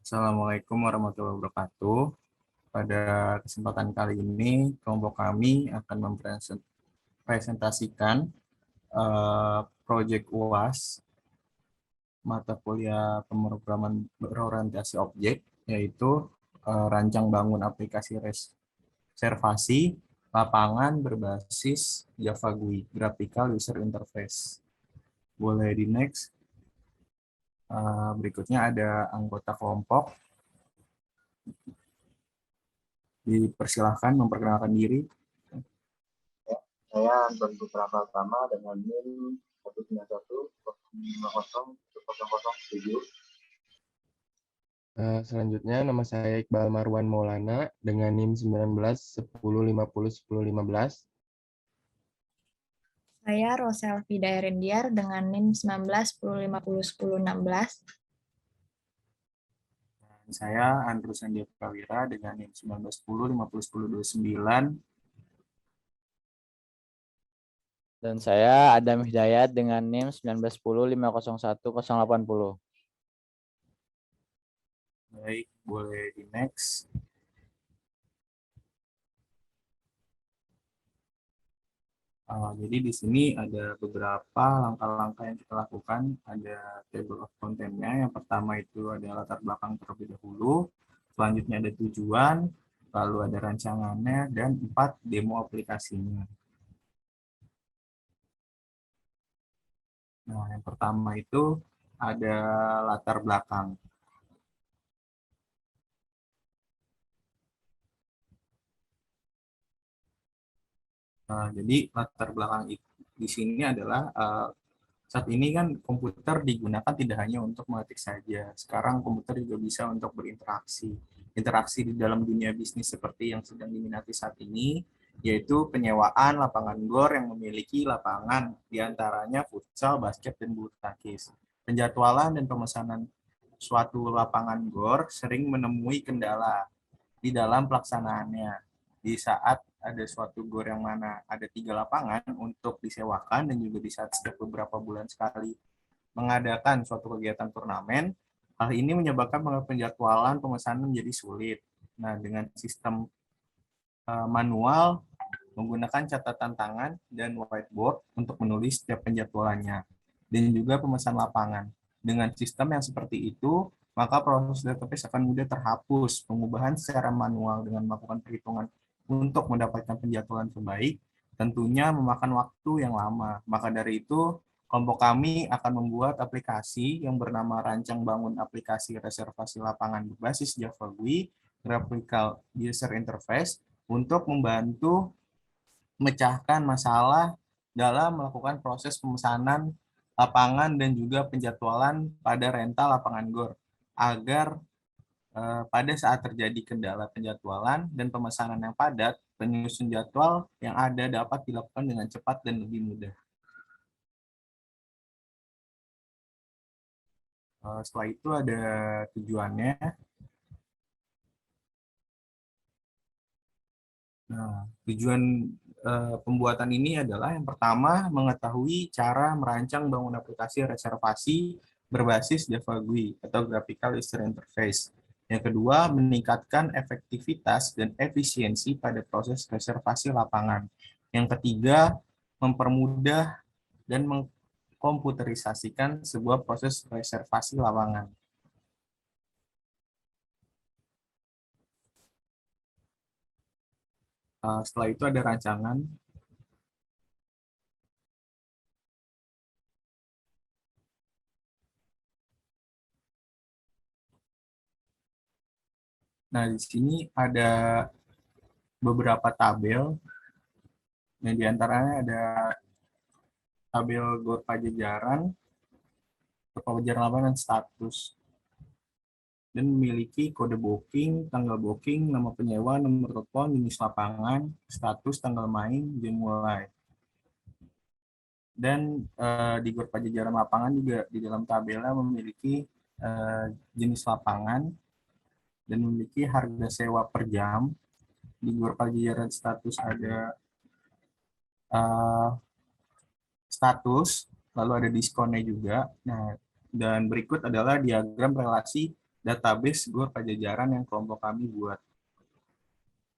Assalamualaikum warahmatullahi wabarakatuh. Pada kesempatan kali ini, kelompok kami akan mempresentasikan proyek UAS mata kuliah pemrograman berorientasi objek, yaitu rancang bangun aplikasi reservasi lapangan berbasis Java GUI, Graphical User Interface. Boleh di next. Berikutnya ada anggota kelompok. Dipersilahkan memperkenalkan diri. Saya Anton Putra Pratama dengan NIM 191-050-007. Selanjutnya nama saya Iqbal Marwan Maulana dengan NIM 19 10 50 10 15. Saya Rosel Vida Erendiar dengan NIM 19 10 50 10 16. Dan saya Andrew Sandia Prawira dengan NIM 19 10 50 10 29. Dan saya Adam Hidayat dengan NIM 1910 501 080. Baik, boleh di next. Jadi di sini ada beberapa langkah-langkah yang kita lakukan. Ada table of content-nya. Yang pertama itu ada latar belakang terlebih dahulu. Selanjutnya ada tujuan, lalu ada rancangannya, dan 4 demo aplikasinya. Nah, yang pertama itu ada latar belakang. Jadi latar belakang di sini adalah saat ini kan komputer digunakan tidak hanya untuk mengetik saja. Sekarang komputer juga bisa untuk berinteraksi. Interaksi di dalam dunia bisnis seperti yang sedang diminati saat ini, yaitu penyewaan lapangan gor yang memiliki lapangan, diantaranya futsal, basket, dan bulu tangkis. Penjadwalan dan pemesanan suatu lapangan gor sering menemui kendala di dalam pelaksanaannya. Di saat ada suatu gor yang mana ada 3 lapangan untuk disewakan dan juga di saat setiap beberapa bulan sekali mengadakan suatu kegiatan turnamen, hal ini menyebabkan penjadwalan pemesanan menjadi sulit. Nah, dengan sistem manual menggunakan catatan tangan dan whiteboard untuk menulis setiap penjadwalannya dan juga pemesan lapangan. Dengan sistem yang seperti itu, maka proses database akan mudah terhapus. Pengubahan secara manual dengan melakukan perhitungan untuk mendapatkan penjadwalan terbaik tentunya memakan waktu yang lama. Maka dari itu, kelompok kami akan membuat aplikasi yang bernama Rancang Bangun Aplikasi Reservasi Lapangan berbasis Java GUI, Graphical User Interface, untuk membantu memecahkan masalah dalam melakukan proses pemesanan lapangan dan juga penjadwalan pada rental lapangan GOR, agar pada saat terjadi kendala penjadwalan dan pemesanan yang padat, penyusun jadwal yang ada dapat dilakukan dengan cepat dan lebih mudah. Setelah itu ada tujuannya. Nah, tujuan pembuatan ini adalah yang pertama mengetahui cara merancang bangun aplikasi reservasi berbasis Java GUI atau Graphical User Interface. Yang kedua, meningkatkan efektivitas dan efisiensi pada proses reservasi lapangan. Yang ketiga, mempermudah dan mengkomputerisasikan sebuah proses reservasi lapangan. Setelah itu ada rancangan. Nah, di sini ada beberapa tabel. Yang diantaranya ada tabel GOR Pajajaran, Pajajaran lapangan dan status. Dan memiliki kode booking, tanggal booking, nama penyewa, nomor telepon, jenis lapangan, status, tanggal main, jam mulai. Dan di GOR Pajajaran lapangan juga di dalam tabelnya memiliki jenis lapangan dan memiliki harga sewa per jam. Di GOR Pajajaran status ada status, lalu ada diskonnya juga. Nah, dan berikut adalah diagram relasi database GOR Pajajaran yang kelompok kami buat.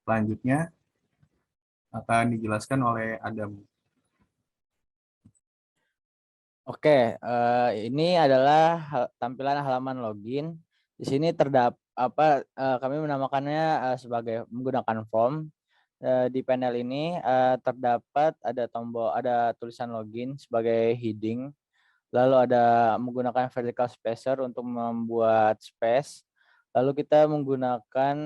Selanjutnya akan dijelaskan oleh Adam. Oke, ini adalah tampilan halaman login. Di sini kami menamakannya sebagai menggunakan form. Di panel ini terdapat ada tulisan login sebagai heading. Lalu ada menggunakan vertical spacer untuk membuat space. Lalu kita menggunakan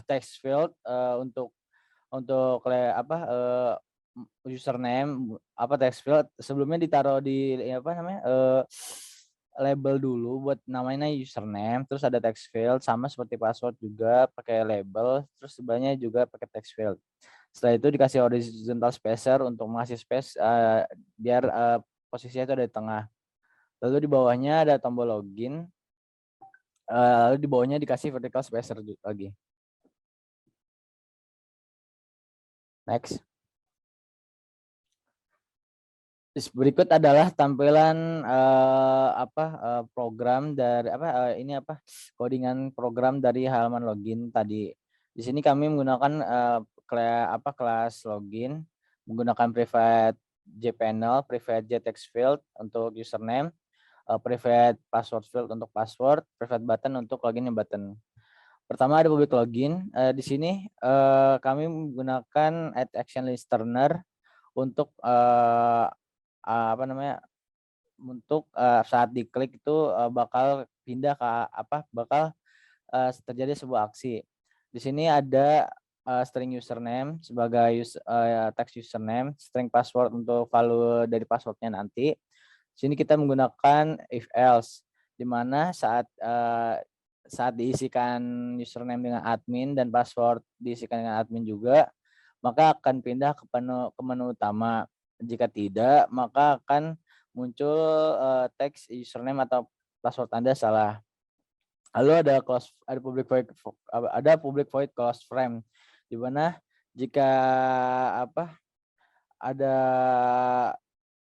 text field untuk username text field sebelumnya ditaruh di label dulu buat namanya username, terus ada text field sama seperti password juga pakai label, terus sebelahnya juga pakai text field. Setelah itu dikasih horizontal spacer untuk mengasih space biar posisinya itu ada di tengah. Lalu di bawahnya ada tombol login. Lalu di bawahnya dikasih vertical spacer lagi. Next. Berikut adalah tampilan program dari codingan program dari halaman login tadi. Di sini kami menggunakan kelas login, menggunakan private jpanel, private jtext field untuk username, private password field untuk password, private button untuk login button. Pertama ada public login. Di sini kami menggunakan add action listener untuk saat diklik itu bakal pindah ke terjadi sebuah aksi. Di sini ada string username sebagai text username, string password untuk value dari passwordnya nanti. Di sini kita menggunakan if else, di mana saat diisikan username dengan admin dan password diisikan dengan admin juga, maka akan pindah ke menu utama. Jika tidak, maka akan muncul teks username atau password Anda salah. Lalu ada public void close frame, di mana jika ada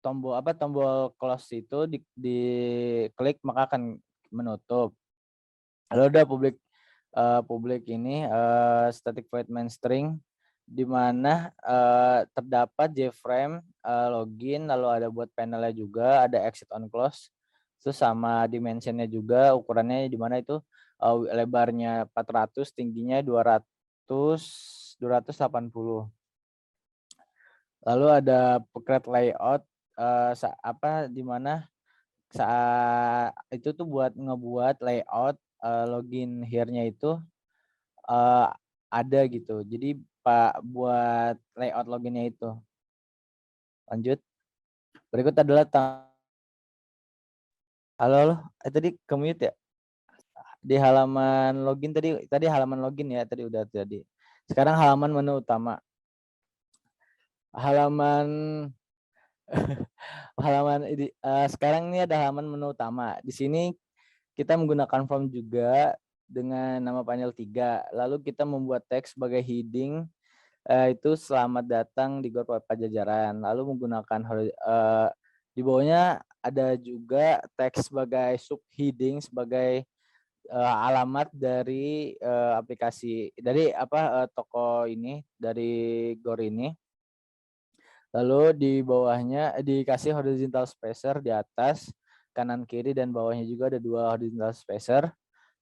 tombol close itu diklik maka akan menutup. Lalu ada public ini static void main string, di mana terdapat JFrame login, lalu ada buat panelnya juga, ada exit on close, terus sama dimensionnya juga, ukurannya di mana itu lebarnya 400, tingginya 280. Lalu ada create layout di mana saat itu tuh buat ngebuat layout login here-nya itu ada gitu. Jadi buat layout loginnya itu. Lanjut. Berikut adalah halo, tadi ke-mute ya? Di halaman login tadi halaman login ya, tadi udah tadi. Sekarang halaman menu utama. Sekarang ini ada halaman menu utama. Di sini kita menggunakan form juga dengan nama panel 3. Lalu kita membuat teks sebagai heading, itu selamat datang di GOR Pajajaran. Lalu menggunakan di bawahnya ada juga teks sebagai subheading sebagai alamat dari aplikasi dari toko ini, dari GOR ini. Lalu di bawahnya dikasih horizontal spacer di atas, kanan kiri dan bawahnya juga ada 2 horizontal spacer.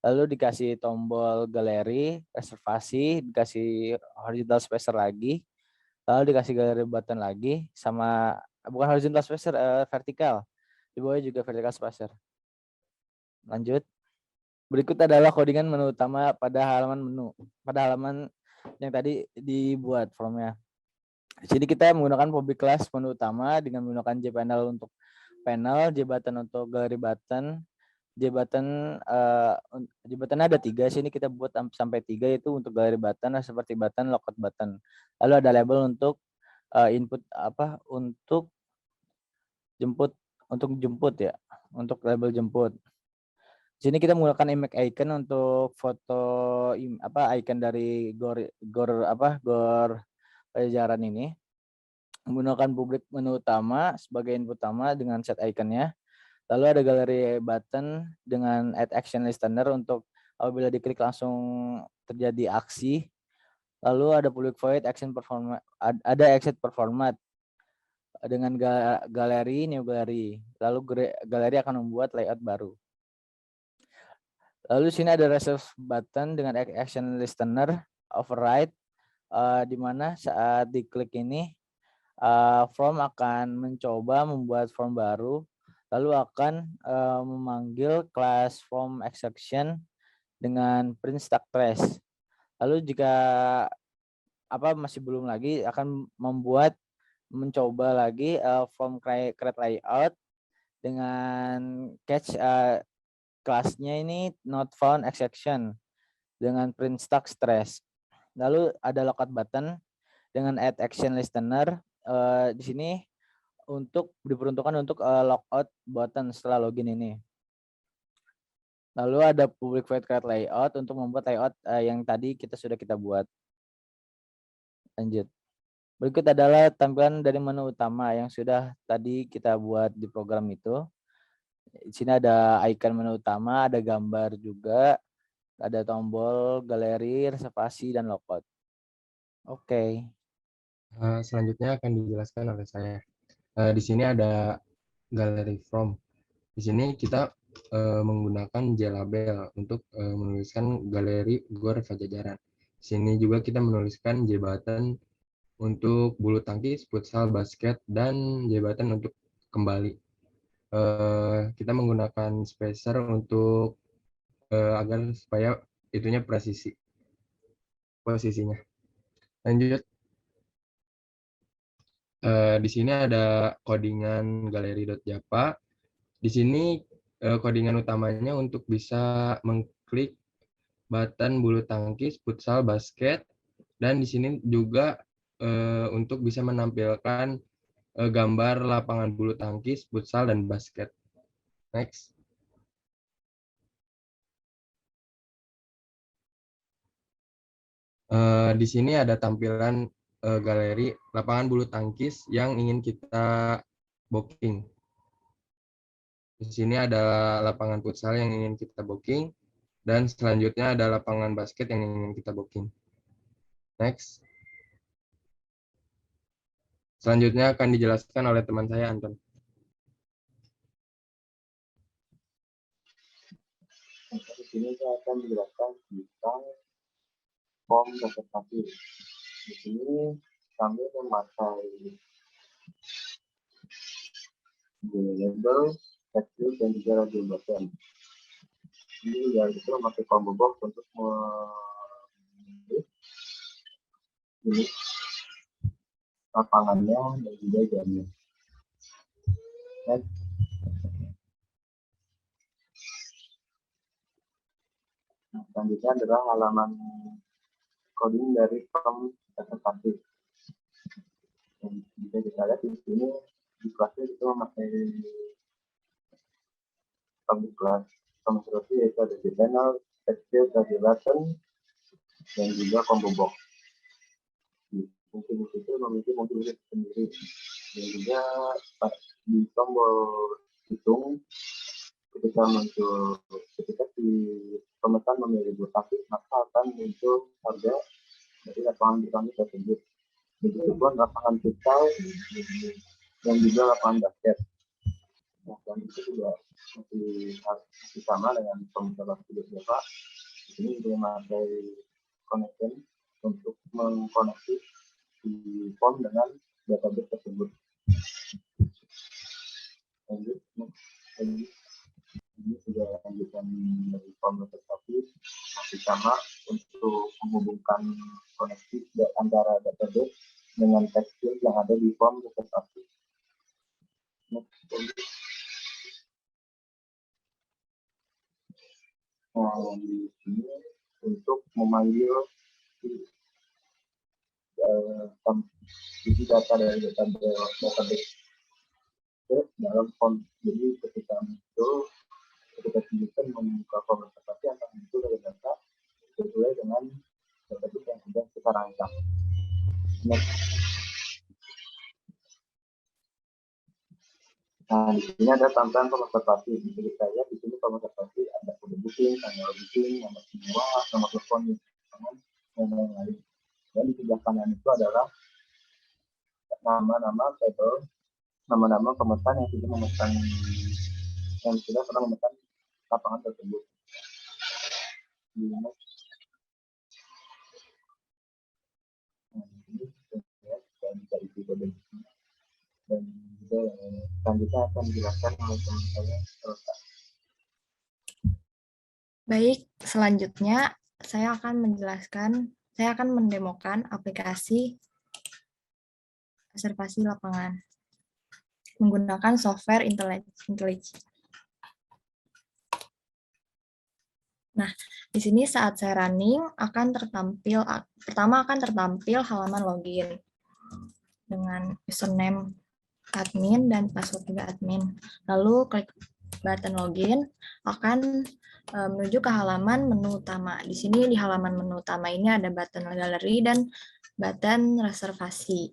Lalu dikasih tombol galeri, reservasi, dikasih horizontal spacer lagi, lalu dikasih galeri button lagi, sama bukan horizontal spacer, vertikal. Di bawahnya juga vertical spacer. Lanjut. Berikut adalah codingan menu utama pada halaman yang tadi dibuat formnya. Di sini kita menggunakan public class menu utama dengan menggunakan jpanel untuk panel, jbutton untuk galeri button. Jbutton ada 3, sini kita buat sampai 3, yaitu untuk galeri button seperti button, logout button. Lalu ada label untuk input untuk jemput ya, untuk label jemput. Sini kita menggunakan image icon untuk foto icon dari GOR Pajajaran ini. Menggunakan public menu utama sebagai input utama dengan set iconnya. Lalu ada galeri button dengan add action listener untuk apabila diklik langsung terjadi aksi. Lalu ada public void action performat, ada exit performat dengan galeri new galeri. Lalu galeri akan membuat layout baru. Lalu sini ada reserve button dengan action listener override, di mana saat diklik ini form akan mencoba membuat form baru, lalu akan memanggil kelas form exception dengan print stack trace. Lalu jika masih belum lagi, akan mencoba lagi form create layout dengan catch kelasnya ini not found exception dengan print stack trace. Lalu ada lookout button dengan add action listener. Di sini diperuntukkan untuk logout button setelah login ini. Lalu ada public void create layout untuk membuat layout yang tadi sudah kita buat. Lanjut. Berikut adalah tampilan dari menu utama yang sudah tadi kita buat di program itu. Di sini ada icon menu utama, ada gambar juga, ada tombol, galeri, reservasi, dan logout. Oke. Selanjutnya akan dijelaskan oleh saya. Di sini ada galeri from. Di sini kita menggunakan JLabel untuk menuliskan galeri GOR Pajajaran. Di sini juga kita menuliskan J-button untuk bulu tangkis, futsal, basket, dan J-button untuk kembali. Kita menggunakan spacer untuk agar supaya itunya presisi posisinya. Lanjut. Di sini ada codingan galeri.java. Di sini codingan utamanya untuk bisa mengklik button bulu tangkis, futsal, basket, dan di sini juga untuk bisa menampilkan gambar lapangan bulu tangkis, futsal, dan basket. Next. Di sini ada tampilan galeri lapangan bulu tangkis yang ingin kita booking. Di sini ada lapangan futsal yang ingin kita booking, dan selanjutnya ada lapangan basket yang ingin kita booking. Next. Selanjutnya akan dijelaskan oleh teman saya, Anton. Di sini saya akan menjelaskan tentang form representasi. Di sini kami memakai label, tekstil, dan juga radio button. Ini ya itu memakai combo box untuk memilih lapangannya dan juga jamnya. Selanjutnya adalah halaman coding dari form representasi. Bisa kita lihat di sini di kelasnya itu memakai public class konstruksi yaitu ada di panel, tekstil, radio button, dan juga combo box. Fungsi-fungsi itu memiliki fungsi sendiri, dan juga di tombol hitung ketika si pemesan memilih bulu tangkis, maka akan muncul harga dari lapangan bulu tangkis tersebut. Begitupun lapangan futsal dan juga lapangan basket. Nah, dan itu juga masih sama dengan pemesan basket Java. Di sini juga memakai connection untuk mengkoneksi di form dengan database tersebut. Lanjut. Ini sudah lanjutan dari form representasi, masih sama untuk menghubungkan koneksi antara database dengan tekstil yang ada di form representasi. Nah, di sini untuk memanggil isi data dari database ke dalam form. Jadi ketika kita membuka form representasi akan muncul dari data sesuai dengan database yang sudah kita rancang. Nah, Nah, di sini ada tampilan pemeservasi. Jadi saya di sini pemeservasi ada kode booking, tanggal booking, nomor semua, nomor telepon, dan lain-lain. Dan di sebelah kanan itu adalah nama-nama table, nama-nama pemesan yang sudah pernah memesan lapangan tersebut. Ini saya bisa isi kode booking. Dan juga selanjutnya akan dijelaskan oleh teman saya. Baik, selanjutnya saya akan mendemokan aplikasi reservasi lapangan menggunakan software IntelliJ. Nah, di sini saat saya running pertama akan tertampil halaman login dengan username admin dan password juga admin. Lalu klik button login akan menuju ke halaman menu utama. Di sini di halaman menu utama ini ada button galeri dan button reservasi.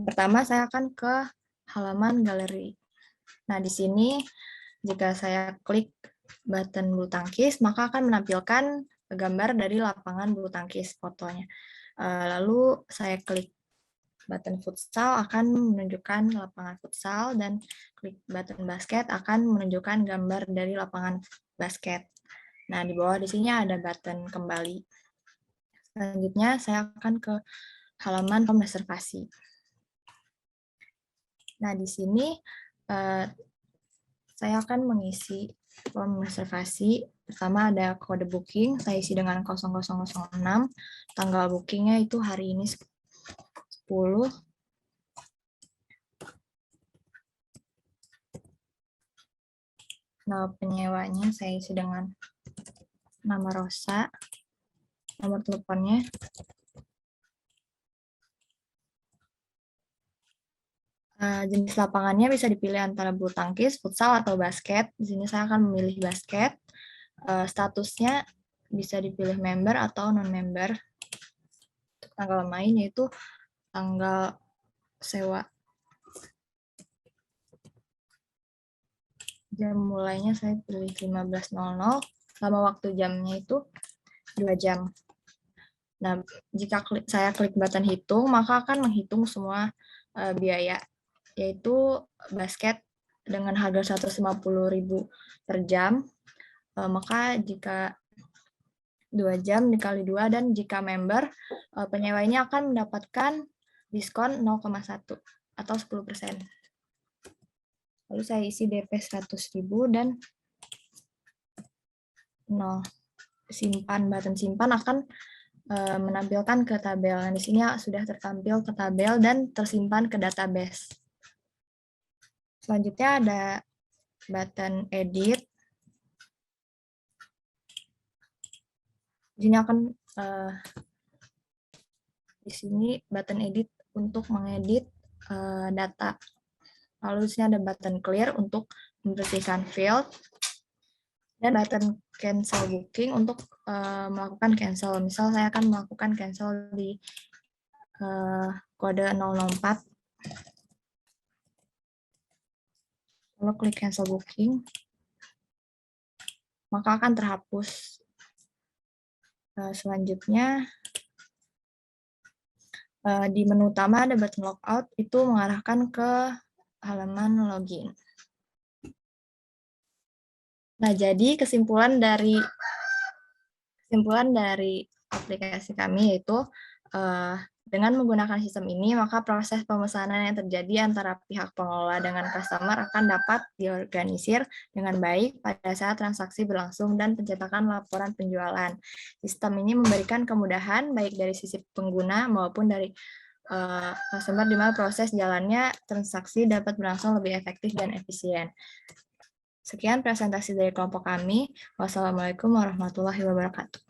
Pertama saya akan ke halaman galeri. Nah, di sini jika saya klik button bulu tangkis, maka akan menampilkan gambar dari lapangan bulu tangkis fotonya. Lalu saya klik button futsal akan menunjukkan lapangan futsal, dan klik button basket akan menunjukkan gambar dari lapangan basket. Nah, di bawah di sini ada button kembali. Selanjutnya saya akan ke halaman form reservasi. Nah, di sini saya akan mengisi form reservasi. Pertama ada kode booking, saya isi dengan 0006. Tanggal bookingnya itu hari ini 10. Nama penyewanya saya isi dengan nama Rosa. Nomor teleponnya. Jenis lapangannya bisa dipilih antara bulu tangkis, futsal, atau basket. Di sini saya akan memilih basket. Statusnya bisa dipilih member atau non-member. Untuk tanggal main yaitu tanggal sewa. Jam mulainya saya pilih 15.00. Lama waktu jamnya itu 2 jam. Nah, jika saya klik button hitung, maka akan menghitung semua biaya, yaitu basket dengan harga 150.000 per jam, maka jika 2 jam dikali 2, dan jika member, penyewa ini akan mendapatkan diskon 0,1 atau 10%. Lalu saya isi DP 100.000 dan 0. Button simpan akan menampilkan ke tabel. Nah, di sini sudah tertampil ke tabel dan tersimpan ke database. Selanjutnya ada button edit. Di sini button edit untuk mengedit data. Lalu di sini ada button clear untuk membersihkan field, dan button cancel booking untuk melakukan cancel. Misal saya akan melakukan cancel di kode 004. Lalu klik cancel booking, maka akan terhapus. Selanjutnya di menu utama ada button logout, itu mengarahkan ke halaman login. Nah, jadi kesimpulan dari aplikasi kami yaitu dengan menggunakan sistem ini, maka proses pemesanan yang terjadi antara pihak pengelola dengan customer akan dapat diorganisir dengan baik pada saat transaksi berlangsung dan pencetakan laporan penjualan. Sistem ini memberikan kemudahan baik dari sisi pengguna maupun dari customer, di mana proses jalannya transaksi dapat berlangsung lebih efektif dan efisien. Sekian presentasi dari kelompok kami. Wassalamualaikum warahmatullahi wabarakatuh.